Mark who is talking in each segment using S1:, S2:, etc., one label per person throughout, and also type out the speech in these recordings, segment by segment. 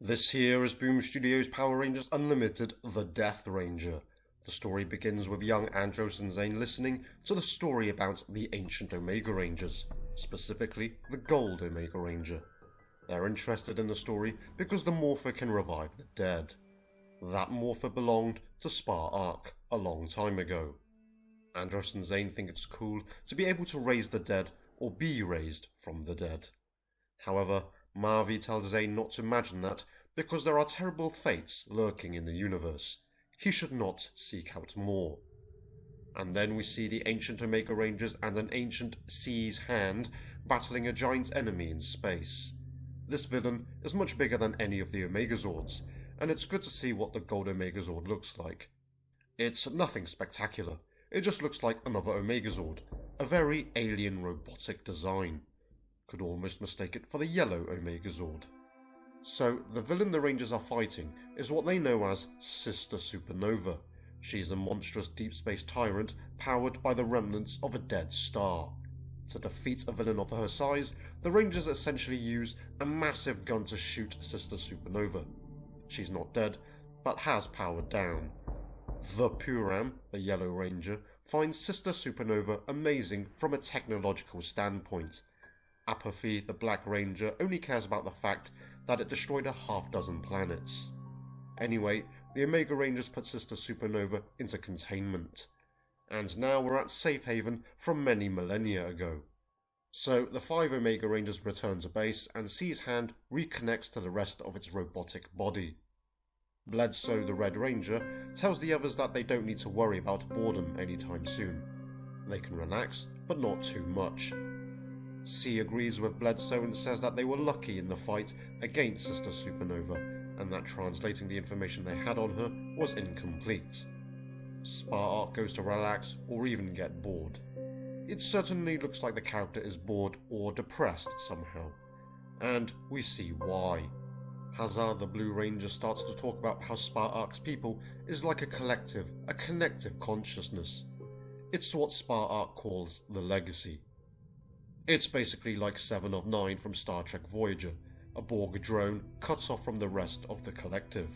S1: This here is Boom Studios Power Rangers Unlimited The Death Ranger. The story begins with young Andros and Zane listening to the story about the ancient Omega Rangers, specifically the Gold Omega Ranger. They're interested in the story because the Morpher can revive the dead. That Morpher belonged to Spar-Ark a long time ago. Andros and Zane think it's cool to be able to raise the dead or be raised from the dead. However, Marvy tells Zane not to imagine that because there are terrible fates lurking in the universe. He should not seek out more. And then we see the ancient Omega Rangers and an ancient Seize Hand battling a giant enemy in space. This villain is much bigger than any of the Omegazords, and it's good to see what the Gold Omegazord looks like. It's nothing spectacular, it just looks like another Omegazord, a very alien robotic design. Could almost mistake it for the yellow Omegazord. So, the villain the Rangers are fighting is what they know as Sister Supernova. She's a monstrous deep space tyrant powered by the remnants of a dead star. To defeat a villain of her size, the Rangers essentially use a massive gun to shoot Sister Supernova. She's not dead, but has powered down. The Puram, the Yellow Ranger, finds Sister Supernova amazing from a technological standpoint. Apathy, the Black Ranger, only cares about the fact that it destroyed a half-dozen planets. Anyway, the Omega Rangers put Sister Supernova into containment. And now we're at safe haven from many millennia ago. So the 5 Omega Rangers return to base and Seize Hand reconnects to the rest of its robotic body. Bledsoe, the Red Ranger, tells the others that they don't need to worry about boredom anytime soon. They can relax, but not too much. C agrees with Bledsoe and says that they were lucky in the fight against Sister Supernova, and that translating the information they had on her was incomplete. Spar-Ark goes to relax or even get bored. It certainly looks like the character is bored or depressed somehow, and we see why. Hazar, the Blue Ranger, starts to talk about how Spar-Ark's people is like a connective consciousness. It's what Spar-Ark calls the Legacy. It's basically like 7 of 9 from Star Trek Voyager, a Borg drone cut off from the rest of the collective.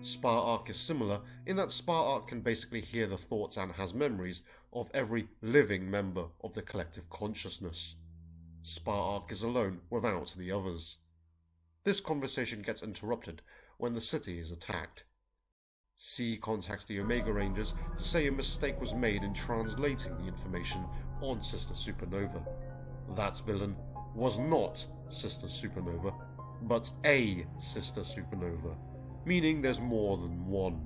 S1: Spar-Ark is similar in that Spar-Ark can basically hear the thoughts and has memories of every living member of the collective consciousness. Spar-Ark is alone without the others. This conversation gets interrupted when the city is attacked. C contacts the Omega Rangers to say a mistake was made in translating the information on Sister Supernova. That villain was not Sister Supernova, but a Sister Supernova, meaning there's more than one.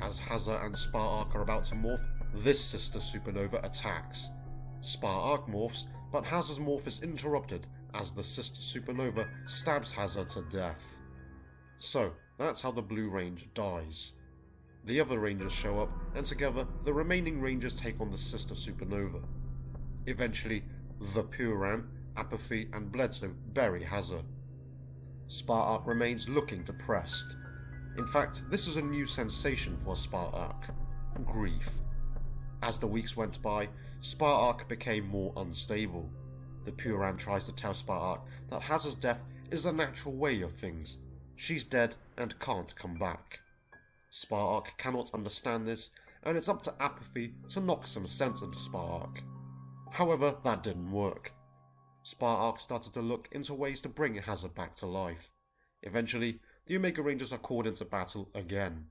S1: As Hazar and Spar-Ark are about to morph, this Sister Supernova attacks. Spar-Ark morphs, but Hazar's morph is interrupted as the Sister Supernova stabs Hazar to death. So, that's how the Blue Ranger dies. The other Rangers show up, and together, the remaining Rangers take on the Sister Supernova. Eventually, the Puram, Apathy, and Bledsoe bury Hazar. Spar-Ark remains looking depressed. In fact, this is a new sensation for Spar-Ark: grief. As the weeks went by, Spar-Ark became more unstable. The Puram tries to tell Spar-Ark that Hazar's death is the natural way of things. She's dead and can't come back. Spar-Ark cannot understand this, and it's up to Apathy to knock some sense into Spar-Ark. However, that didn't work. Spar-Ark started to look into ways to bring Hazard back to life. Eventually, the Omega Rangers are called into battle again.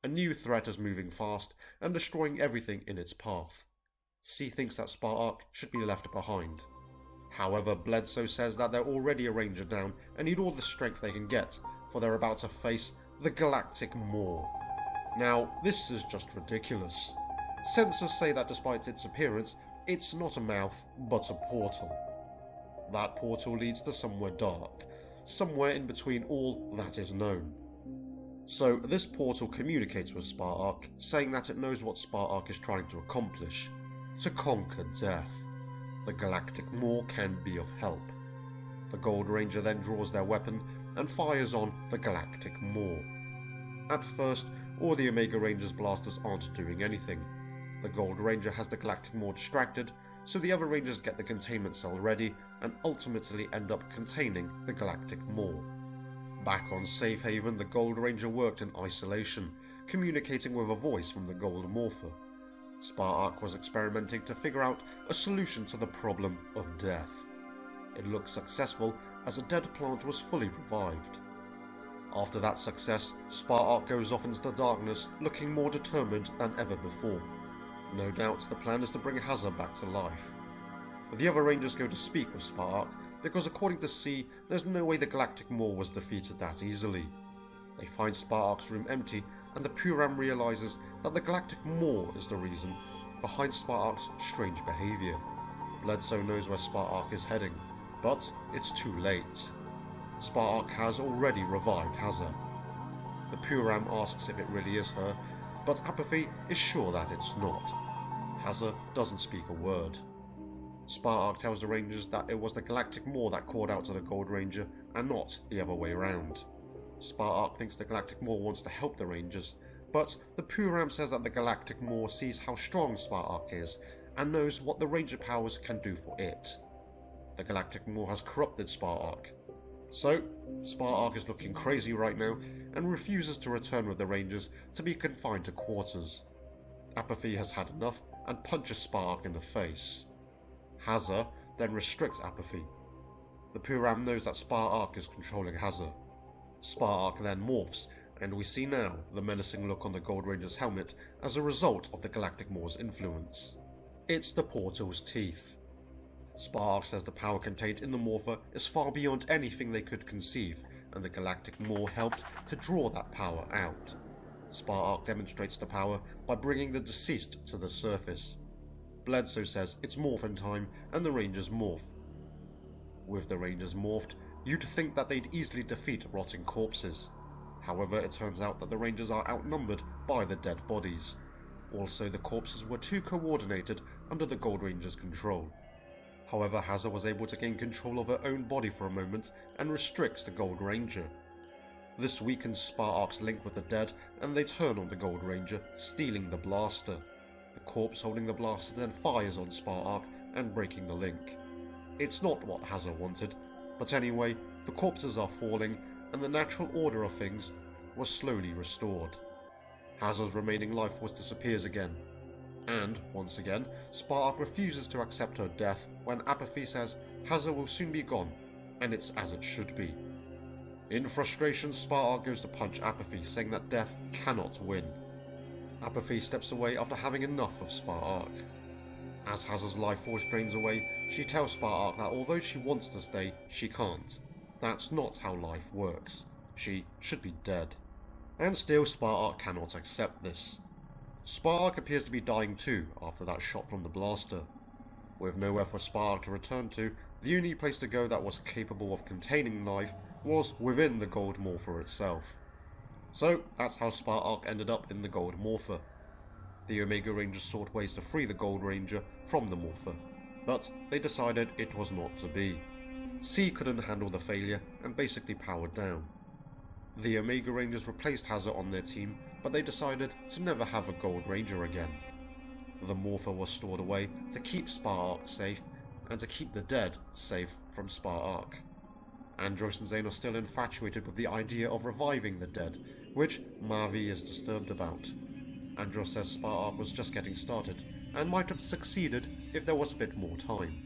S1: A new threat is moving fast and destroying everything in its path. C thinks that Spar-Ark should be left behind. However, Bledsoe says that they're already a Ranger down and need all the strength they can get, for they're about to face the Galactic Maw. Now, this is just ridiculous. Censors say that despite its appearance, it's not a mouth, but a portal. That portal leads to somewhere dark, somewhere in between all that is known. So, this portal communicates with Spar-Ark, saying that it knows what Spar-Ark is trying to accomplish: to conquer death. The Galactic Maw can be of help. The Gold Ranger then draws their weapon and fires on the Galactic Maw. At first, all the Omega Rangers blasters aren't doing anything. The Gold Ranger has the Galactic Maw distracted, so the other Rangers get the containment cell ready and ultimately end up containing the Galactic Maw. Back on Safe Haven, the Gold Ranger worked in isolation, communicating with a voice from the Gold Morpher. Spark was experimenting to figure out a solution to the problem of death. It looked successful as a dead plant was fully revived. After that success, Spark goes off into the darkness looking more determined than ever before. No doubt the plan is to bring Hazza back to life. The other Rangers go to speak with Spark because according to C, there's no way the Galactic Maw was defeated that easily. They find Spark's room empty and the Puram realizes that the Galactic Maw is the reason behind Spark's strange behavior. Bledsoe knows where Spark is heading, but it's too late. Spark has already revived Hazza. The Puram asks if it really is her, but Apathy is sure that it's not. Hazza doesn't speak a word. Spark tells the Rangers that it was the Galactic Maw that called out to the Gold Ranger and not the other way around. Spark thinks the Galactic Maw wants to help the Rangers, but the Puram says that the Galactic Maw sees how strong Spark is and knows what the Ranger powers can do for it. The Galactic Maw has corrupted Spark. So, Spark is looking crazy right now and refuses to return with the Rangers to be confined to quarters. Apathy has had enough and punches Spark in the face. Hazza then restricts Apathy. The Puram knows that Spark is controlling Hazza. Spark then morphs, and we see now the menacing look on the Gold Ranger's helmet as a result of the Galactic Maw's influence. It's the Portal's teeth. Spark says the power contained in the Morpher is far beyond anything they could conceive, and the Galactic Maw helped to draw that power out. Spark demonstrates the power by bringing the deceased to the surface. Bledsoe says it's morphin time, and the Rangers morph. With the Rangers morphed, you'd think that they'd easily defeat rotting corpses. However, it turns out that the Rangers are outnumbered by the dead bodies. Also, the corpses were too coordinated under the Gold Ranger's control. However, Hazza was able to gain control of her own body for a moment and restricts the Gold Ranger. This weakens Spark's link with the dead, and they turn on the Gold Ranger, stealing the blaster. The corpse holding the blaster then fires on Spark and breaking the link. It's not what Hazza wanted, but anyway, the corpses are falling and the natural order of things was slowly restored. Hazza's remaining life force disappears again. And, once again, Spark refuses to accept her death when Apathy says Hazza will soon be gone, and it's as it should be. In frustration, Spark goes to punch Apathy, saying that death cannot win. Apathy steps away after having enough of Spark. As Hazza's life force drains away, she tells Spark that although she wants to stay, she can't. That's not how life works. She should be dead. And still Spark cannot accept this. Spark appears to be dying too after that shot from the blaster. With nowhere for Spark to return to, the only place to go that was capable of containing life was within the Gold Morpher itself. So that's how Spark ended up in the Gold Morpher. The Omega Rangers sought ways to free the Gold Ranger from the Morpher, but they decided it was not to be. C couldn't handle the failure and basically powered down. The Omega Rangers replaced Hazza on their team, but they decided to never have a Gold Ranger again. The Morpher was stored away to keep Spark safe and to keep the dead safe from Spark. Andros and Zane are still infatuated with the idea of reviving the dead, which Mavi is disturbed about. Andros says Spark was just getting started and might have succeeded if there was a bit more time.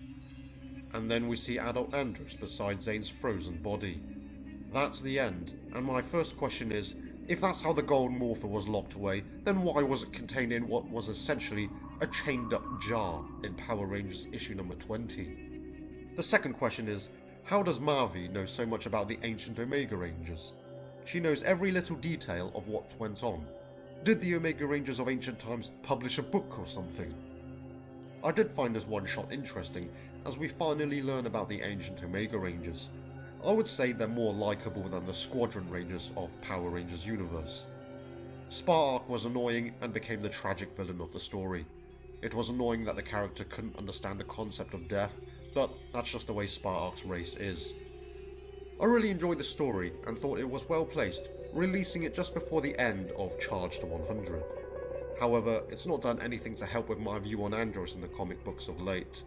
S1: And then we see adult Andros beside Zane's frozen body. That's the end, and my first question is, if that's how the Gold Morpher was locked away, then why was it contained in what was essentially a chained up jar in Power Rangers issue number 20? The second question is, how does Mavi know so much about the ancient Omega Rangers? She knows every little detail of what went on. Did the Omega Rangers of ancient times publish a book or something? I did find this one shot interesting, as we finally learn about the ancient Omega Rangers. I would say they're more likeable than the Squadron Rangers of Power Rangers universe. Spark was annoying and became the tragic villain of the story. It was annoying that the character couldn't understand the concept of death, but that's just the way Spark's race is. I really enjoyed the story and thought it was well placed, releasing it just before the end of Charged 100. However, it's not done anything to help with my view on Andros in the comic books of late.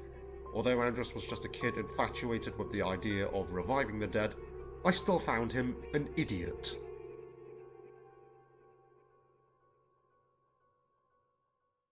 S1: Although Andros was just a kid infatuated with the idea of reviving the dead, I still found him an idiot.